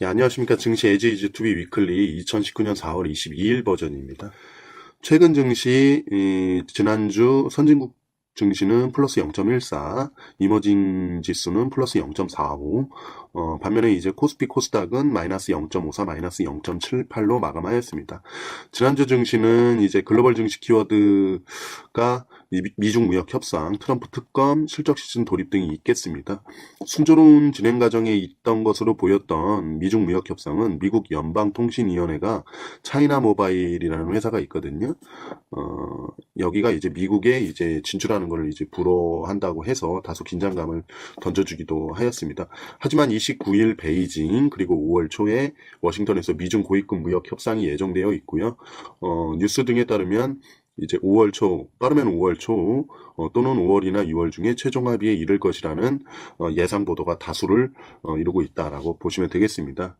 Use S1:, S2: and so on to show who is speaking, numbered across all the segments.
S1: 예, 안녕하십니까. 증시 에지이즈 투비 위클리 2019년 4월 22일 버전입니다. 최근 증시, 지난주 선진국 증시는 플러스 0.14, 이머징 지수는 플러스 0.45, 반면에 이제 코스피 코스닥은 마이너스 0.54, 마이너스 0.78로 마감하였습니다. 지난주 증시는 이제 글로벌 증시 키워드가 미중 무역 협상, 트럼프 특검, 실적 시즌 돌입 등이 있겠습니다. 순조로운 진행 과정에 있던 것으로 보였던 미중 무역 협상은 미국 연방통신위원회가 차이나 모바일이라는 회사가 있거든요. 여기가 이제 미국에 이제 진출하는 것을 이제 불허한다고 해서 다소 긴장감을 던져주기도 하였습니다. 하지만 29일 베이징 그리고 5월 초에 워싱턴에서 미중 고위급 무역 협상이 예정되어 있고요. 뉴스 등에 따르면 이제 5월 초, 빠르면 5월 초 또는 5월이나 6월 중에 최종 합의에 이를 것이라는 예상 보도가 다수를 이루고 있다라고 보시면 되겠습니다.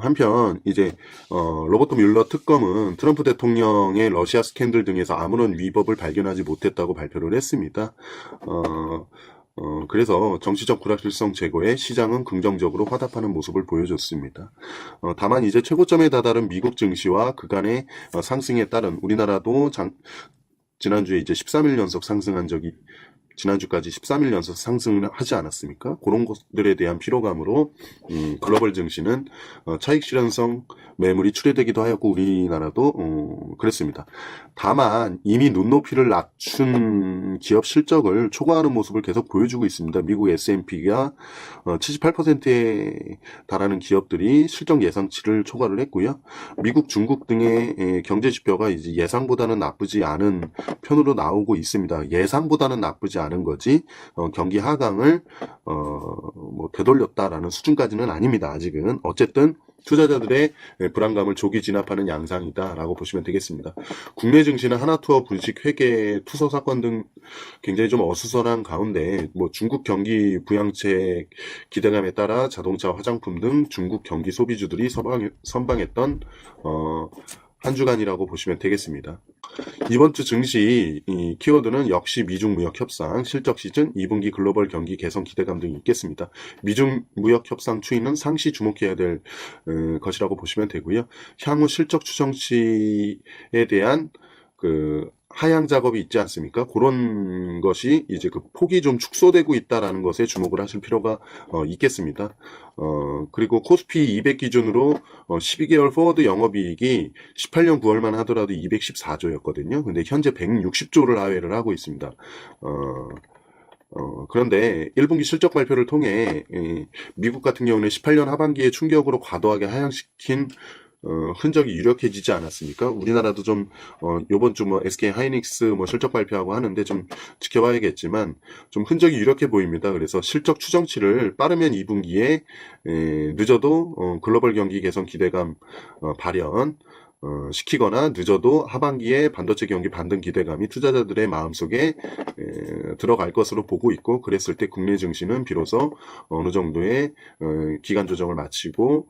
S1: 한편 이제 로버트 뮬러 특검은 트럼프 대통령의 러시아 스캔들 등에서 아무런 위법을 발견하지 못했다고 발표를 했습니다. 그래서 정치적 불확실성 제거에 시장은 긍정적으로 화답하는 모습을 보여줬습니다. 다만 이제 최고점에 다다른 미국 증시와 그간의 상승에 따른 우리나라도 지난주에 이제 13일 연속 상승한 적이 지난주까지 13일 연속 상승을 하지 않았습니까? 그런 것들에 대한 피로감으로 글로벌 증시는 차익 실현성 매물이 출회되기도 하였고 우리나라도 그랬습니다. 다만 이미 눈높이를 낮춘 기업 실적을 초과하는 모습을 계속 보여주고 있습니다. 미국 S&P가 78%에 달하는 기업들이 실적 예상치를 초과를 했고요. 미국, 중국 등의 경제 지표가 이제 예상보다는 나쁘지 않은 편으로 나오고 있습니다. 예상보다는 나쁘지 않은 거지 경기 하강을 뭐 되돌렸다라는 수준까지는 아닙니다. 아직은. 어쨌든 투자자들의 불안감을 조기 진압하는 양상이다라고 보시면 되겠습니다. 국내 증시는 하나투어 불식 회계 투서 사건 등 굉장히 좀 어수선한 가운데 뭐 중국 경기 부양책 기대감에 따라 자동차, 화장품 등 중국 경기 소비주들이 선방했던 한 주간이라고 보시면 되겠습니다. 이번 주 증시 키워드는 역시 미중 무역 협상, 실적 시즌, 2분기 글로벌 경기 개선 기대감 등이 있겠습니다. 미중 무역 협상 추이는 상시 주목해야 될 것이라고 보시면 되고요. 향후 실적 추정치에 대한 하향 작업이 있지 않습니까? 그런 것이 이제 그 폭이 좀 축소되고 있다라는 것에 주목을 하실 필요가 있겠습니다. 그리고 코스피 200 기준으로 12개월 포워드 영업이익이 18년 9월만 하더라도 214조였거든요. 근데 현재 160조를 하회를 하고 있습니다. 그런데 1분기 실적 발표를 통해 미국 같은 경우는 18년 하반기에 충격으로 과도하게 하향시킨 흔적이 유력해지지 않았습니까? 우리나라도 좀 요번 주 뭐 SK 하이닉스 뭐 실적 발표하고 하는데 좀 지켜봐야겠지만 좀 흔적이 유력해 보입니다. 그래서 실적 추정치를 빠르면 2분기에 늦어도 글로벌 경기 개선 기대감 발현 시키거나 늦어도 하반기에 반도체 경기 반등 기대감이 투자자들의 마음속에 들어갈 것으로 보고 있고 그랬을 때 국내 증시는 비로소 어느 정도의 기간 조정을 마치고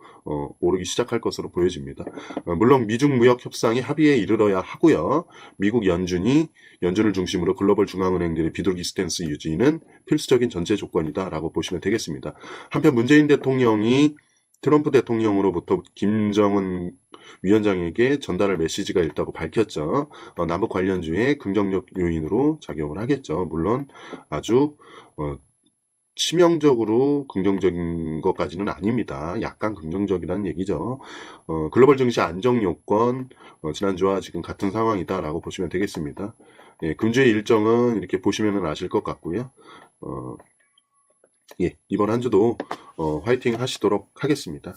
S1: 오르기 시작할 것으로 보여집니다. 물론 미중 무역 협상이 합의에 이르러야 하고요. 미국 연준을 중심으로 글로벌 중앙은행들의 비둘기 스탠스 유지는 필수적인 전제 조건이다라고 보시면 되겠습니다. 한편 문재인 대통령이 트럼프 대통령으로부터 김정은 위원장에게 전달할 메시지가 있다고 밝혔죠. 남북 관련주의 긍정적 요인으로 작용을 하겠죠. 물론 아주 치명적으로 긍정적인 것까지는 아닙니다. 약간 긍정적이라는 얘기죠. 글로벌 증시 안정 요건 지난주와 지금 같은 상황이다라고 보시면 되겠습니다. 예, 금주의 일정은 이렇게 보시면 아실 것 같고요. 예, 이번 한 주도 화이팅 하시도록 하겠습니다.